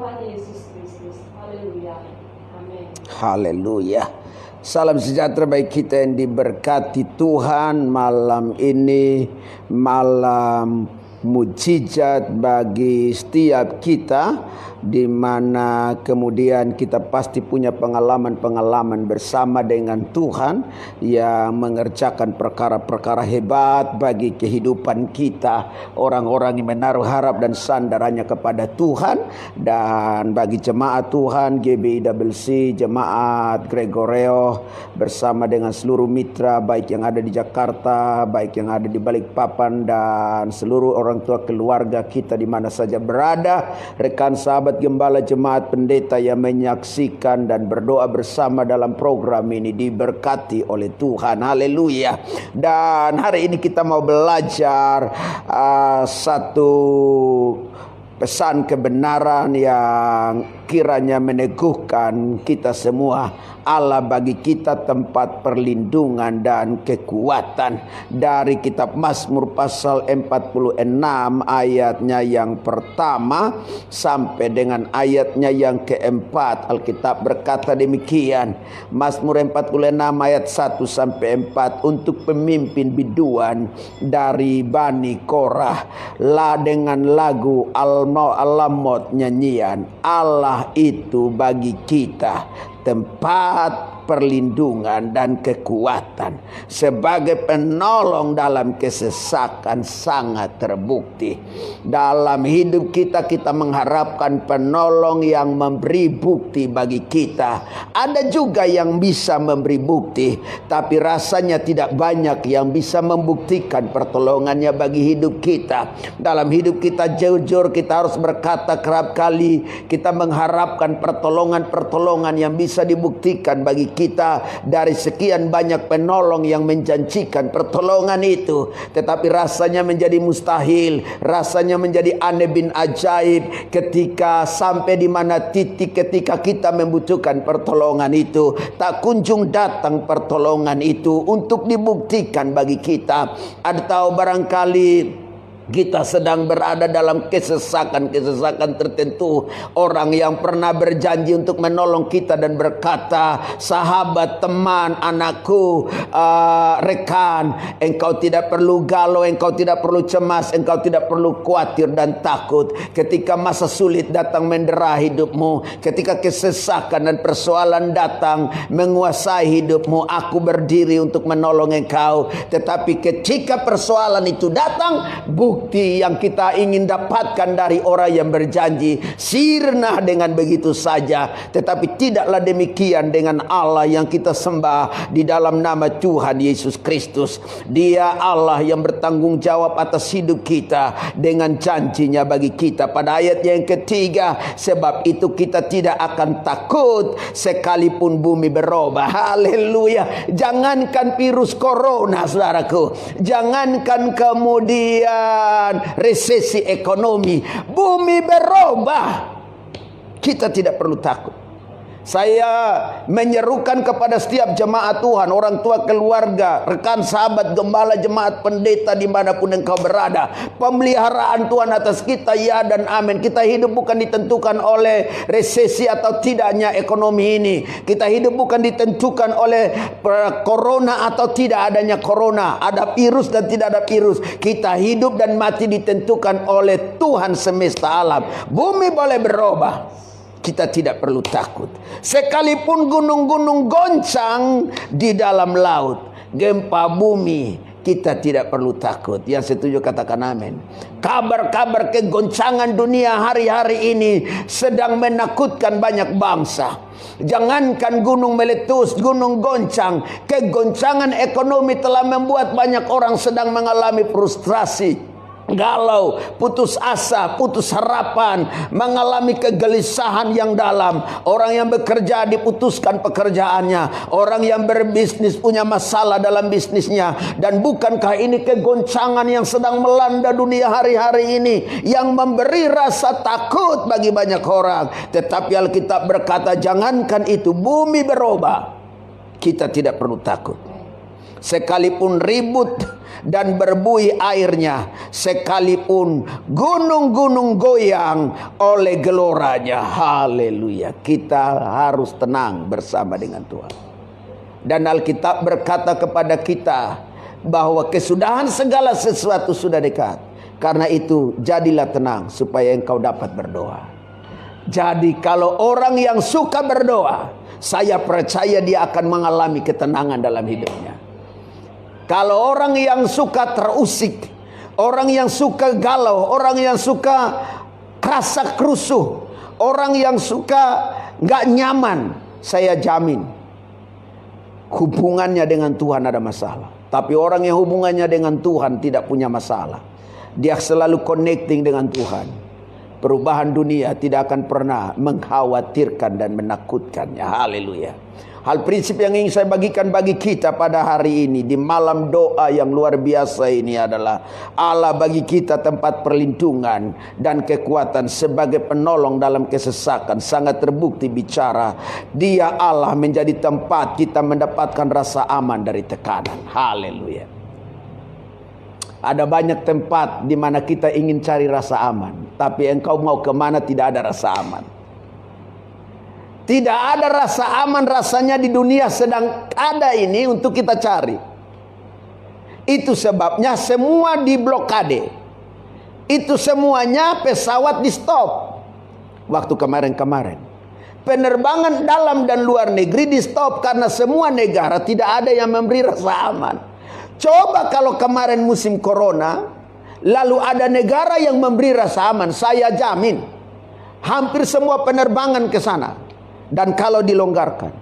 Tuhan Yesus Kristus. Haleluya. Amin. Haleluya. Salam sejahtera bagi kita yang diberkati Tuhan malam ini, malam mujizat bagi setiap kita, di mana kemudian kita pasti punya pengalaman-pengalaman bersama dengan Tuhan yang mengerjakan perkara-perkara hebat bagi kehidupan kita. Orang-orang yang menaruh harap dan sandarannya kepada Tuhan. Dan bagi jemaat Tuhan GBIWC, jemaat Gregoreo bersama dengan seluruh mitra baik yang ada di Jakarta, baik yang ada di Balikpapan, dan seluruh orang tua keluarga kita di mana saja berada, rekan sahabat gembala jemaat pendeta yang menyaksikan dan berdoa bersama dalam program ini diberkati oleh Tuhan. Haleluya. Dan hari ini kita mau belajar satu pesan kebenaran yang kiranya meneguhkan kita semua. Allah bagi kita tempat perlindungan dan kekuatan. Dari kitab Mazmur pasal 46 ayatnya yang pertama sampai dengan ayatnya yang keempat, Alkitab berkata demikian. Mazmur 46 ayat 1 sampai 4. Untuk pemimpin biduan dari Bani Korah, dengan lagu Alamot nyanyian, Allah itu bagi kita tempat perlindungan dan kekuatan, sebagai penolong dalam kesesakan sangat terbukti. Dalam hidup kita, kita mengharapkan penolong yang memberi bukti bagi kita. Ada juga yang bisa memberi bukti, tapi rasanya tidak banyak yang bisa membuktikan pertolongannya bagi hidup kita. Dalam hidup kita jujur, kita harus berkata kerap kali kita mengharapkan pertolongan-pertolongan yang bisa dibuktikan bagi kita dari sekian banyak penolong yang menjanjikan pertolongan itu, tetapi rasanya menjadi mustahil, rasanya menjadi aneh bin ajaib ketika sampai di mana titik ketika kita membutuhkan pertolongan itu, tak kunjung datang pertolongan itu untuk dibuktikan bagi kita. Atau barangkali kita sedang berada dalam kesesakan tertentu. Orang yang pernah berjanji untuk menolong kita dan berkata, sahabat, teman, anakku, rekan, engkau tidak perlu galau, engkau tidak perlu cemas, engkau tidak perlu khawatir dan takut. Ketika masa sulit datang mendera hidupmu, ketika kesesakan dan persoalan datang menguasai hidupmu, aku berdiri untuk menolong engkau. Tetapi ketika persoalan itu datang, bukti yang kita ingin dapatkan dari orang yang berjanji sirna dengan begitu saja. Tetapi tidaklah demikian dengan Allah yang kita sembah di dalam nama Tuhan Yesus Kristus. Dia Allah yang bertanggung jawab atas hidup kita dengan janjinya bagi kita. Pada ayat yang ketiga, sebab itu kita tidak akan takut sekalipun bumi berubah. Haleluya. Jangankan virus corona, saudaraku, jangankan kemudian resesi ekonomi, bumi berubah, kita tidak perlu takut. Saya menyerukan kepada setiap jemaat Tuhan, orang tua keluarga, rekan sahabat gembala jemaat pendeta dimanapun engkau berada, pemeliharaan Tuhan atas kita, ya dan amin. Kita hidup bukan ditentukan oleh resesi atau tidaknya ekonomi ini. Kita hidup bukan ditentukan oleh corona atau tidak adanya corona, ada virus dan tidak ada virus. Kita hidup dan mati ditentukan oleh Tuhan semesta alam. Bumi boleh berubah, kita tidak perlu takut. Sekalipun gunung-gunung goncang di dalam laut, gempa bumi, kita tidak perlu takut. Yang setuju katakan amin. Kabar-kabar kegoncangan dunia hari-hari ini sedang menakutkan banyak bangsa. Jangankan gunung meletus, gunung goncang, kegoncangan ekonomi telah membuat banyak orang sedang mengalami frustrasi, galau, putus asa, putus harapan, mengalami kegelisahan yang dalam. Orang yang bekerja diputuskan pekerjaannya, orang yang berbisnis punya masalah dalam bisnisnya. Dan bukankah ini kegoncangan yang sedang melanda dunia hari-hari ini, yang memberi rasa takut bagi banyak orang. Tetapi Alkitab berkata, jangankan itu, bumi berubah, kita tidak perlu takut. sekalipun ribut dan berbuih airnya, sekalipun gunung-gunung goyang oleh geloranya. Haleluya. Kita harus tenang bersama dengan Tuhan. Dan Alkitab berkata kepada kita bahwa kesudahan segala sesuatu sudah dekat. Karena itu jadilah tenang supaya engkau dapat berdoa. Jadi kalau orang yang suka berdoa, saya percaya dia akan mengalami ketenangan dalam hidupnya. Kalau orang yang suka terusik, orang yang suka galau, orang yang suka rasa kerusuh, orang yang suka gak nyaman, saya jamin hubungannya dengan Tuhan ada masalah. Tapi orang yang hubungannya dengan Tuhan tidak punya masalah. Dia selalu connecting dengan Tuhan. Perubahan dunia tidak akan pernah mengkhawatirkan dan menakutkannya. Haleluya. Hal prinsip yang ingin saya bagikan bagi kita pada hari ini di malam doa yang luar biasa ini adalah Allah bagi kita tempat perlindungan dan kekuatan sebagai penolong dalam kesesakan. Sangat terbukti bicara Dia Allah menjadi tempat kita mendapatkan rasa aman dari tekanan. Haleluya. Ada banyak tempat di mana kita ingin cari rasa aman, tapi engkau mau kemana tidak ada rasa aman. Tidak ada rasa aman rasanya di dunia sedang ada ini untuk kita cari. Itu sebabnya semua diblokade. Itu semuanya pesawat di stop. Waktu kemarin-kemarin penerbangan dalam dan luar negeri di stop karena semua negara tidak ada yang memberi rasa aman. Coba kalau kemarin musim corona lalu ada negara yang memberi rasa aman, saya jamin hampir semua penerbangan ke sana. Dan kalau dilonggarkan,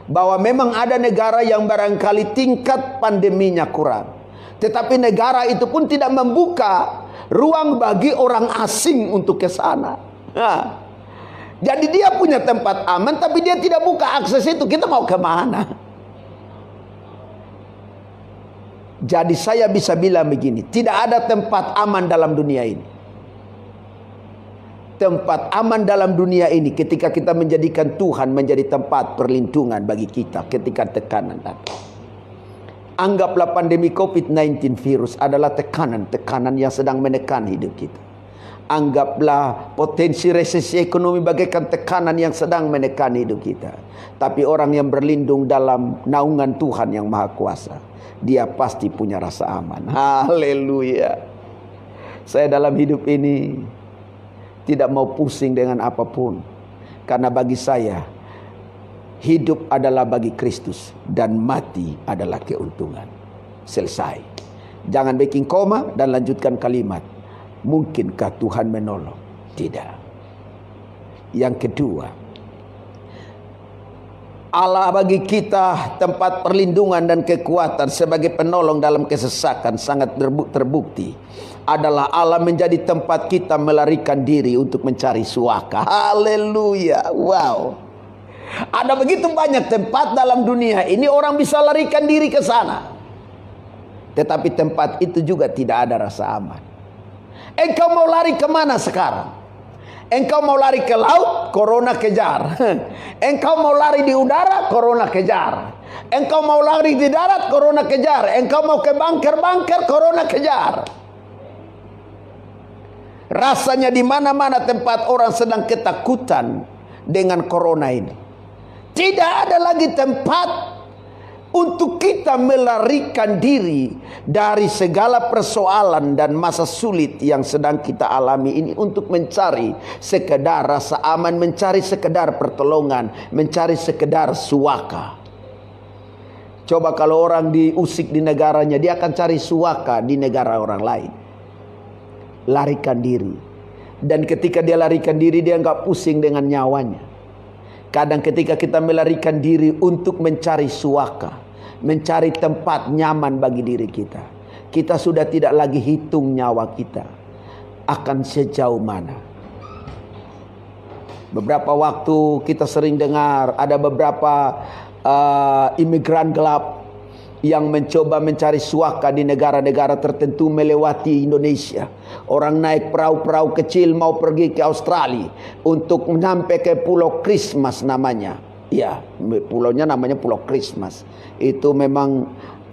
bahwa memang ada negara yang barangkali tingkat pandeminya kurang, tetapi negara itu pun tidak membuka ruang bagi orang asing untuk ke sana. Nah, jadi dia punya tempat aman, tapi dia tidak buka akses itu. Kita mau kemana? Jadi saya bisa bilang begini, tidak ada tempat aman dalam dunia ini. Tempat aman dalam dunia ini ketika kita menjadikan Tuhan menjadi tempat perlindungan bagi kita ketika tekanan datang. Anggaplah pandemi COVID-19 virus adalah tekanan yang sedang menekan hidup kita. Anggaplah potensi resesi ekonomi bagaikan tekanan yang sedang menekan hidup kita. Tapi orang yang berlindung dalam naungan Tuhan yang Maha Kuasa, dia pasti punya rasa aman. Haleluya. Saya dalam hidup ini tidak mau pusing dengan apapun. Karena bagi saya, hidup adalah bagi Kristus dan mati adalah keuntungan. Selesai. Jangan bikin koma dan lanjutkan kalimat. Mungkinkah Tuhan menolong? Tidak. Yang kedua, Allah bagi kita tempat perlindungan dan kekuatan sebagai penolong dalam kesesakan sangat terbukti adalah Allah menjadi tempat kita melarikan diri untuk mencari suaka. Haleluya. Wow. Ada begitu banyak tempat dalam dunia ini orang bisa larikan diri ke sana. Tetapi tempat itu juga tidak ada rasa aman. Engkau mau lari kemana sekarang? Engkau mau lari ke laut, corona kejar. Engkau mau lari di udara, corona kejar. Engkau mau lari di darat, corona kejar. Engkau mau ke bunker-bunker, corona kejar. Rasanya di mana-mana tempat orang sedang ketakutan dengan corona ini. Tidak ada lagi tempat untuk kita melarikan diri dari segala persoalan dan masa sulit yang sedang kita alami ini untuk mencari sekedar rasa aman, mencari sekedar pertolongan, mencari sekedar suaka. Coba kalau orang diusik di negaranya, dia akan cari suaka di negara orang lain. Larikan diri. Dan ketika dia larikan diri, dia enggak pusing dengan nyawanya. Kadang ketika kita melarikan diri untuk mencari suaka, mencari tempat nyaman bagi diri kita, kita sudah tidak lagi hitung nyawa kita akan sejauh mana. Beberapa waktu kita sering dengar ada beberapa imigran gelap yang mencoba mencari suaka di negara-negara tertentu melewati Indonesia. Orang naik perahu-perahu kecil mau pergi ke Australia untuk sampai ke Pulau Christmas namanya. Ya, pulaunya namanya Pulau Christmas. Itu memang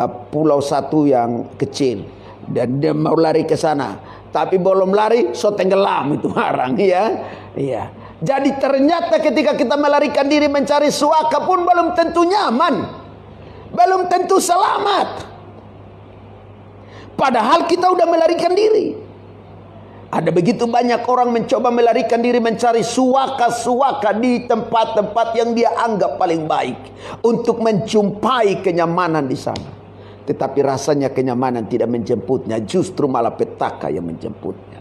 pulau satu yang kecil dan dia mau lari ke sana, tapi belum lari so tenggelam itu orang, ya. Iya. Jadi ternyata ketika kita melarikan diri mencari suaka pun belum tentu nyaman, belum tentu selamat. Padahal kita udah melarikan diri. Ada begitu banyak orang mencoba melarikan diri mencari suaka-suaka di tempat-tempat yang dia anggap paling baik untuk menjumpai kenyamanan di sana. Tetapi rasanya kenyamanan tidak menjemputnya, justru malah petaka yang menjemputnya.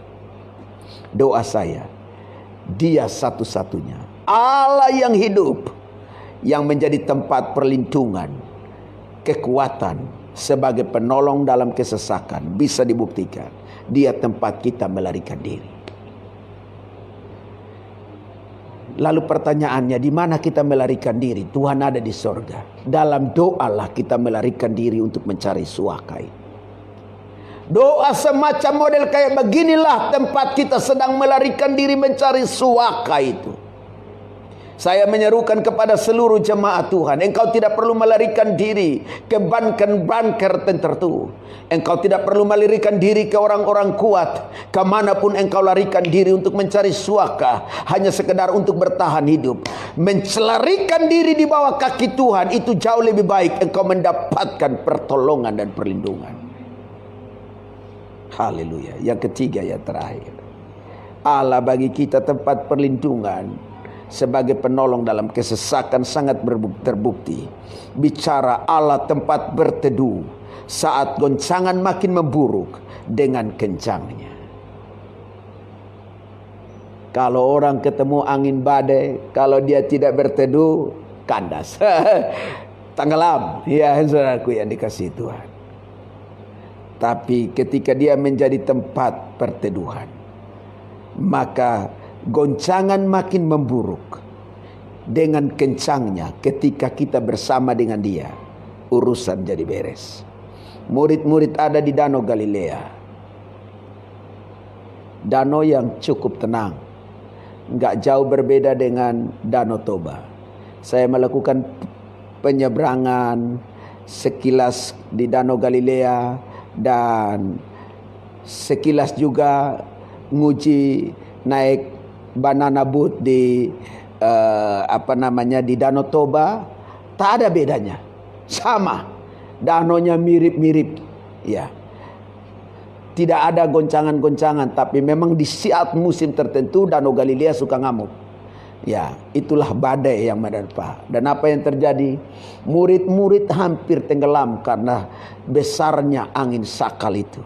Doa saya, Dia satu-satunya Allah yang hidup, yang menjadi tempat perlindungan, kekuatan sebagai penolong dalam kesesakan. Bisa dibuktikan Dia tempat kita melarikan diri. Lalu pertanyaannya, di mana kita melarikan diri? Tuhan ada di sorga. Dalam doalah kita melarikan diri untuk mencari suaka. Doa semacam model kayak beginilah tempat kita sedang melarikan diri mencari suaka itu. Saya menyerukan kepada seluruh jemaat Tuhan, engkau tidak perlu melarikan diri ke bunker-bunker tertentu. Engkau tidak perlu melarikan diri ke orang-orang kuat. Kemanapun engkau larikan diri untuk mencari suaka, hanya sekedar untuk bertahan hidup, melarikan diri di bawah kaki Tuhan, itu jauh lebih baik. Engkau mendapatkan pertolongan dan perlindungan. Haleluya. Yang ketiga, yang terakhir, Allah bagi kita tempat perlindungan sebagai penolong dalam kesesakan sangat terbukti. Bicara Allah tempat berteduh saat goncangan makin memburuk dengan kencangnya. Kalau orang ketemu angin badai, kalau dia tidak berteduh, kandas. Tenggelam. Ya, saudaraku yang dikasihi Tuhan. Tapi ketika dia menjadi tempat perteduhan, maka goncangan makin memburuk dengan kencangnya. Ketika kita bersama dengan Dia, urusan jadi beres. Murid-murid ada di Danau Galilea, danau yang cukup tenang, nggak jauh berbeda dengan Danau Toba. Saya melakukan penyeberangan sekilas di Danau Galilea dan sekilas juga nguji naik banana boat di di Danau Toba. Tak ada bedanya, sama. Danaunya mirip-mirip, ya. Tidak ada goncangan-goncangan, tapi memang di saat musim tertentu Danau Galilea suka ngamuk. Ya, itulah badai yang menerpa. Dan apa yang terjadi? Murid-murid hampir tenggelam karena besarnya angin sakal itu.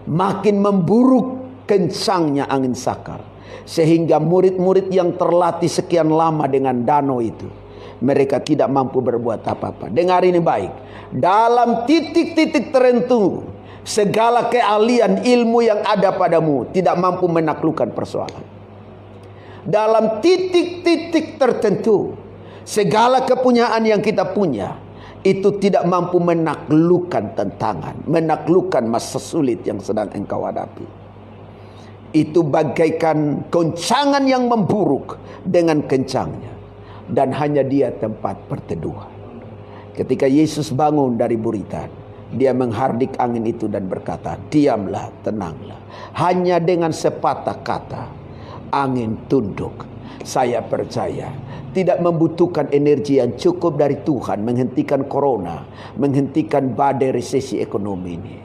Makin memburuk kencangnya angin sakal, sehingga murid-murid yang terlatih sekian lama dengan danau itu, mereka tidak mampu berbuat apa-apa. Dengar ini baik. Dalam titik-titik tertentu, segala keahlian ilmu yang ada padamu tidak mampu menaklukkan persoalan. Dalam titik-titik tertentu, segala kepunyaan yang kita punya itu tidak mampu menaklukkan tantangan, menaklukkan masa sulit yang sedang engkau hadapi. Itu bagaikan goncangan yang memburuk dengan kencangnya, dan hanya Dia tempat perteduhan. Ketika Yesus bangun dari buritan, Dia menghardik angin itu dan berkata, "Diamlah, tenanglah." Hanya dengan sepatah kata, angin tunduk. Saya percaya tidak membutuhkan energi yang cukup dari Tuhan menghentikan corona, menghentikan badai resesi ekonomi ini.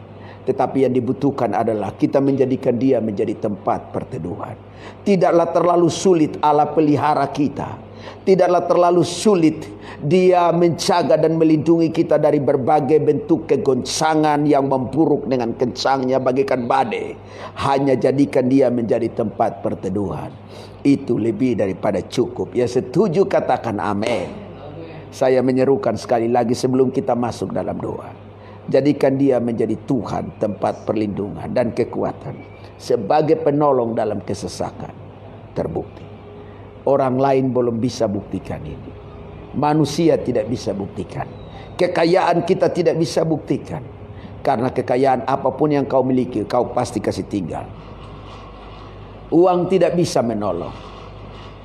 Tetapi yang dibutuhkan adalah kita menjadikan Dia menjadi tempat perteduhan. Tidaklah terlalu sulit Allah pelihara kita. Tidaklah terlalu sulit Dia menjaga dan melindungi kita dari berbagai bentuk kegoncangan yang memburuk dengan kencangnya bagaikan badai. Hanya jadikan Dia menjadi tempat perteduhan. Itu lebih daripada cukup. Ya, setuju, katakan amin. Saya menyerukan sekali lagi sebelum kita masuk dalam doa. Jadikan Dia menjadi Tuhan, tempat perlindungan dan kekuatan, sebagai penolong dalam kesesakan. Terbukti orang lain belum bisa buktikan ini. Manusia tidak bisa buktikan. Kekayaan kita tidak bisa buktikan. Karena kekayaan apapun yang kau miliki, kau pasti kasih tinggal. Uang tidak bisa menolong.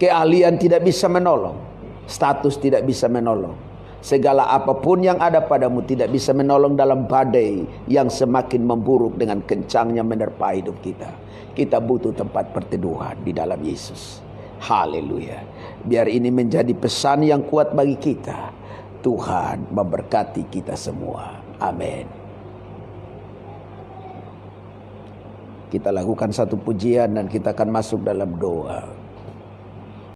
Keahlian tidak bisa menolong. Status tidak bisa menolong. Segala apapun yang ada padamu tidak bisa menolong dalam badai yang semakin memburuk dengan kencangnya menerpa hidup kita. Kita butuh tempat perteduhan di dalam Yesus. Haleluya. Biar ini menjadi pesan yang kuat bagi kita. Tuhan memberkati kita semua. Amin. Kita lakukan satu pujian dan kita akan masuk dalam doa.